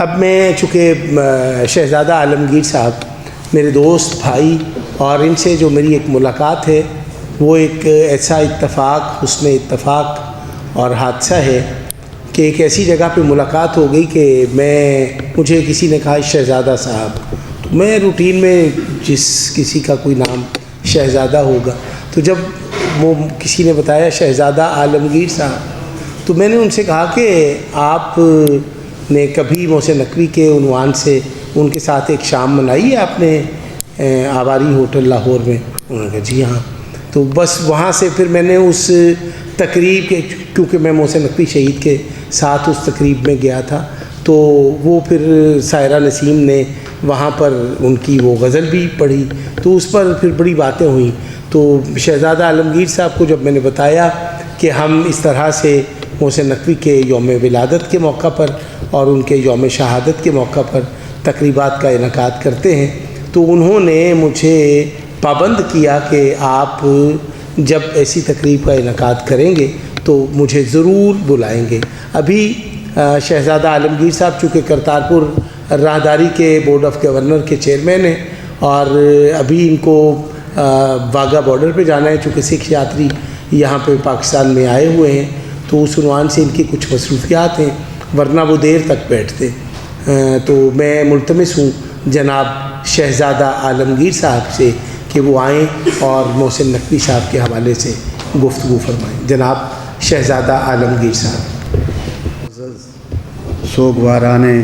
اب میں چونکہ شہزادہ عالمگیر صاحب میرے دوست بھائی، اور ان سے جو میری ایک ملاقات ہے وہ ایک ایسا اتفاق، حسن اتفاق اور حادثہ ہے کہ ایک ایسی جگہ پہ ملاقات ہو گئی کہ مجھے کسی نے کہا شہزادہ صاحب، تو میں روٹین میں جس کسی کا کوئی نام شہزادہ ہوگا، تو جب وہ کسی نے بتایا شہزادہ عالمگیر صاحب، تو میں نے ان سے کہا کہ آپ نے کبھی محسن نقوی کے عنوان سے ان کے ساتھ ایک شام منائی ہے آپ نے آباری ہوٹل لاہور میں؟ انہوں نے کہا جی ہاں۔ تو بس وہاں سے پھر میں نے اس تقریب کے، کیونکہ میں محسن نقوی شہید کے ساتھ اس تقریب میں گیا تھا، تو وہ پھر سائرہ نسیم نے وہاں پر ان کی وہ غزل بھی پڑھی، تو اس پر پھر بڑی باتیں ہوئیں۔ تو شہزادہ عالمگیر صاحب کو جب میں نے بتایا کہ ہم اس طرح سے محسن نقوی کے یوم ولادت کے موقع پر اور ان کے یوم شہادت کے موقع پر تقریبات کا انعقاد کرتے ہیں، تو انہوں نے مجھے پابند کیا کہ آپ جب ایسی تقریب کا انعقاد کریں گے تو مجھے ضرور بلائیں گے۔ ابھی شہزادہ عالمگیر صاحب چونکہ کرتارپور راہداری کے بورڈ آف گورنر کے چیئرمین ہیں، اور ابھی ان کو واگا بارڈر پہ جانا ہے، چونکہ سکھ یاتری یہاں پہ پاکستان میں آئے ہوئے ہیں، تو اس عنوان سے ان کی کچھ مصروفیات ہیں، ورنہ وہ دیر تک بیٹھتے۔ تو میں ملتمس ہوں جناب شہزادہ عالمگیر صاحب سے کہ وہ آئیں اور محسن نقوی صاحب کے حوالے سے گفتگو فرمائیں۔ جناب شہزادہ عالمگیر صاحب۔ سوگواران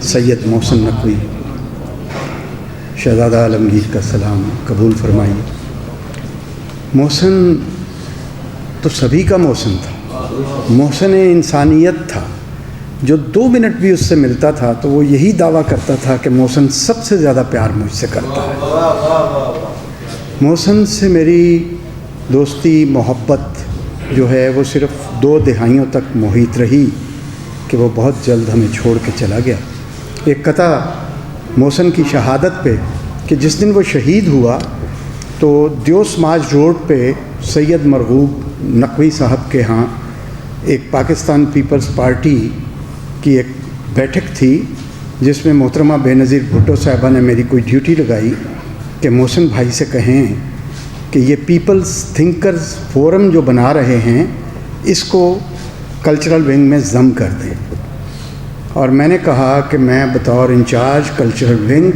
سید محسن نقوی، شہزادہ عالمگیر کا سلام قبول فرمائیے۔ محسن تو سبھی کا محسن تھا، محسن انسانیت تھا۔ جو 2 منٹ بھی اس سے ملتا تھا تو وہ یہی دعویٰ کرتا تھا کہ محسن سب سے زیادہ پیار مجھ سے کرتا ہے۔ محسن سے میری دوستی محبت جو ہے وہ صرف 2 دہائیوں تک محیط رہی کہ وہ بہت جلد ہمیں چھوڑ کے چلا گیا۔ ایک قطع محسن کی شہادت پہ کہ جس دن وہ شہید ہوا تو دیو سماج روڈ پہ سید مرغوب نقوی صاحب کے ہاں ایک پاکستان پیپلز پارٹی کی ایک بیٹھک تھی، جس میں محترمہ بے نظیر بھٹو صاحبہ نے میری کوئی ڈیوٹی لگائی کہ محسن بھائی سے کہیں کہ یہ پیپلز تھنکرز فورم جو بنا رہے ہیں اس کو کلچرل ونگ میں ضم کر دیں۔ اور میں نے کہا کہ میں بطور انچارج کلچرل ونگ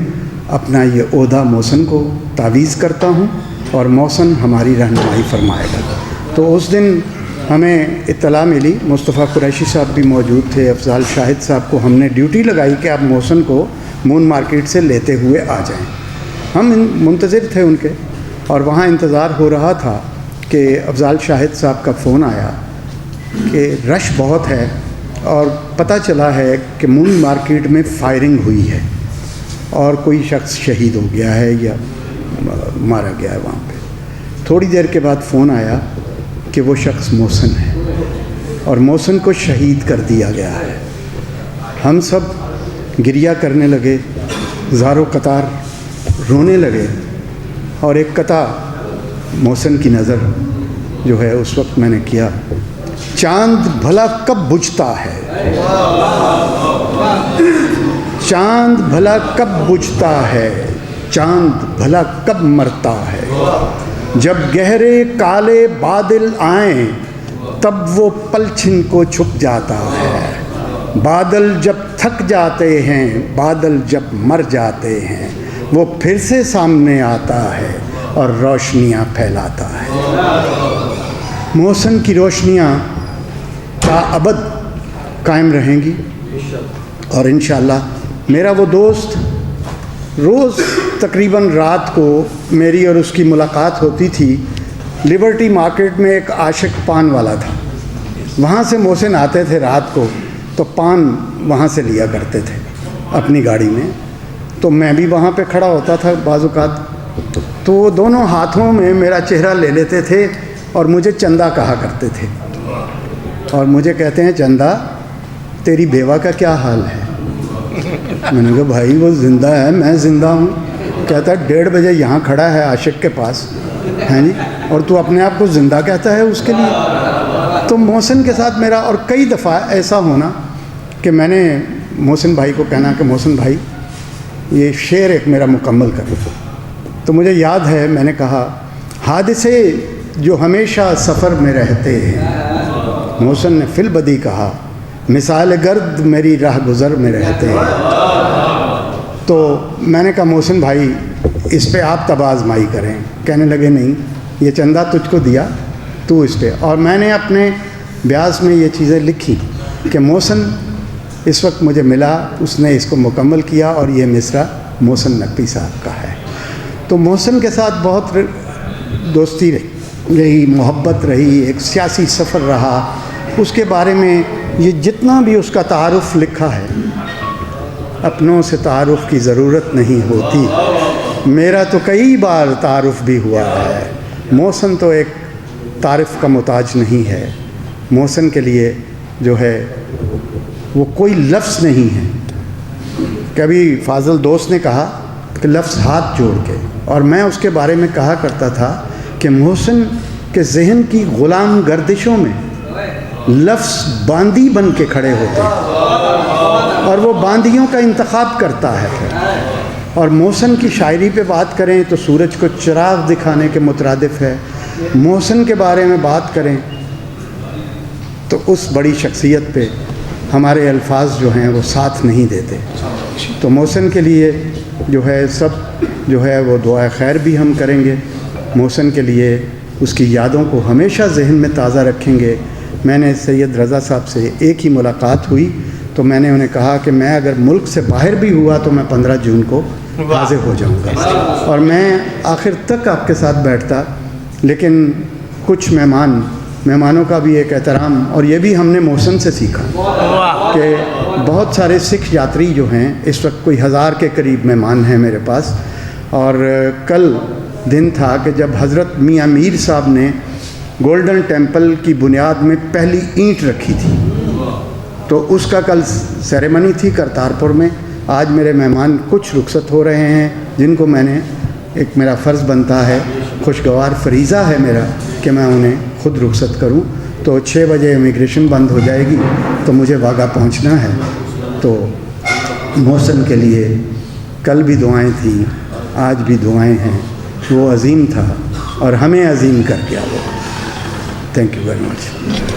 اپنا یہ عہدہ محسن کو تعویض کرتا ہوں اور محسن ہماری رہنمائی فرمائے گا۔ تو اس دن ہمیں اطلاع ملی، مصطفیٰ قریشی صاحب بھی موجود تھے، افضال شاہد صاحب کو ہم نے ڈیوٹی لگائی کہ آپ محسن کو مون مارکیٹ سے لیتے ہوئے آ جائیں۔ ہم منتظر تھے ان کے، اور وہاں انتظار ہو رہا تھا کہ افضال شاہد صاحب کا فون آیا کہ رش بہت ہے اور پتہ چلا ہے کہ مون مارکیٹ میں فائرنگ ہوئی ہے اور کوئی شخص شہید ہو گیا ہے یا مارا گیا ہے وہاں پہ۔ تھوڑی دیر کے بعد فون آیا کہ وہ شخص محسن ہے اور محسن کو شہید کر دیا گیا ہے۔ ہم سب گریہ کرنے لگے، زارو قطار رونے لگے، اور ایک قطع محسن کی نظر جو ہے اس وقت میں نے کیا، چاند بھلا کب بجھتا ہے، چاند بھلا کب بجھتا ہے، چاند بھلا کب مرتا ہے، جب گہرے کالے بادل آئیں تب وہ پلچھن کو چھپ جاتا ہے، بادل جب تھک جاتے ہیں، بادل جب مر جاتے ہیں، وہ پھر سے سامنے آتا ہے اور روشنیاں پھیلاتا ہے۔ محسن کی روشنیاں تا ابد قائم رہیں گی، اور انشاءاللہ میرا وہ دوست روز تقریباً رات کو میری اور اس کی ملاقات ہوتی تھی۔ لبرٹی مارکیٹ میں ایک عاشق پان والا تھا، وہاں سے محسن آتے تھے رات کو تو پان وہاں سے لیا کرتے تھے اپنی گاڑی میں، تو میں بھی وہاں پہ کھڑا ہوتا تھا بعض اوقات، تو وہ دونوں ہاتھوں میں میرا چہرہ لے لیتے تھے اور مجھے چندہ کہا کرتے تھے، اور مجھے کہتے ہیں چندہ تیری بیوہ کا کیا حال ہے؟ میں نے کہا بھائی وہ زندہ ہے، میں زندہ ہوں۔ کہتا ہے 1:30 بجے یہاں کھڑا ہے عاشق کے پاس، ہیں جی، اور تو اپنے آپ کو زندہ کہتا ہے اس کے لیے۔ تو محسن کے ساتھ میرا اور کئی دفعہ ایسا ہونا کہ میں نے محسن بھائی کو کہنا کہ محسن بھائی یہ شعر ایک میرا مکمل کرو. تو مجھے یاد ہے میں نے کہا حادثے جو ہمیشہ سفر میں رہتے ہیں. محسن نے فی البدی کہا مثال گرد میری راہ گزر میں رہتے ہیں. تو میں نے کہا محسن بھائی اس پہ آپ تب آزمائی کریں. کہنے لگے نہیں یہ چندہ تجھ کو دیا تو اس پہ. اور میں نے اپنے بیاس میں یہ چیزیں لکھی کہ محسن اس وقت مجھے ملا, اس نے اس کو مکمل کیا اور یہ مصرع محسن نقوی صاحب کا ہے. تو محسن کے ساتھ بہت دوستی رہی, محبت رہی, ایک سیاسی سفر رہا. اس کے بارے میں یہ جتنا بھی اس کا تعارف لکھا ہے, اپنوں سے تعارف کی ضرورت نہیں ہوتی, میرا تو کئی بار تعارف بھی ہوا ہے. محسن تو ایک تعارف کا محتاج نہیں ہے. محسن کے لیے جو ہے وہ کوئی لفظ نہیں ہے. کبھی فاضل دوست نے کہا کہ لفظ ہاتھ جوڑ کے, اور میں اس کے بارے میں کہا کرتا تھا کہ محسن کے ذہن کی غلام گردشوں میں لفظ باندی بن کے کھڑے ہوتے ہیں اور وہ باندیوں کا انتخاب کرتا ہے پھر. اور محسن کی شاعری پہ بات کریں تو سورج کو چراغ دکھانے کے مترادف ہے. محسن کے بارے میں بات کریں تو اس بڑی شخصیت پہ ہمارے الفاظ جو ہیں وہ ساتھ نہیں دیتے. تو محسن کے لیے جو ہے سب جو ہے وہ دعائے خیر بھی ہم کریں گے. محسن کے لیے اس کی یادوں کو ہمیشہ ذہن میں تازہ رکھیں گے. میں نے سید رضا صاحب سے ایک ہی ملاقات ہوئی تو میں نے انہیں کہا کہ میں اگر ملک سے باہر بھی ہوا تو میں 15 جون کو حاضر ہو جاؤں گا, اور میں آخر تک آپ کے ساتھ بیٹھتا. لیکن کچھ مہمانوں کا بھی ایک احترام, اور یہ بھی ہم نے محسن سے سیکھا کہ بہت سارے سکھ یاتری جو ہیں, اس وقت کوئی 1000 کے قریب مہمان ہیں میرے پاس. اور کل دن تھا کہ جب حضرت میاں میر صاحب نے گولڈن ٹیمپل کی بنیاد میں پہلی اینٹ رکھی تھی, تو اس کا کل سیریمنی تھی کرتارپور میں. آج میرے مہمان کچھ رخصت ہو رہے ہیں جن کو میں نے, ایک میرا فرض بنتا ہے, خوشگوار فریضہ ہے میرا کہ میں انہیں خود رخصت کروں. تو 6 بجے امیگریشن بند ہو جائے گی تو مجھے واگا پہنچنا ہے. تو محسن کے لیے کل بھی دعائیں تھیں, آج بھی دعائیں ہیں. وہ عظیم تھا اور ہمیں عظیم کر کے آ گیا. Thank you very much.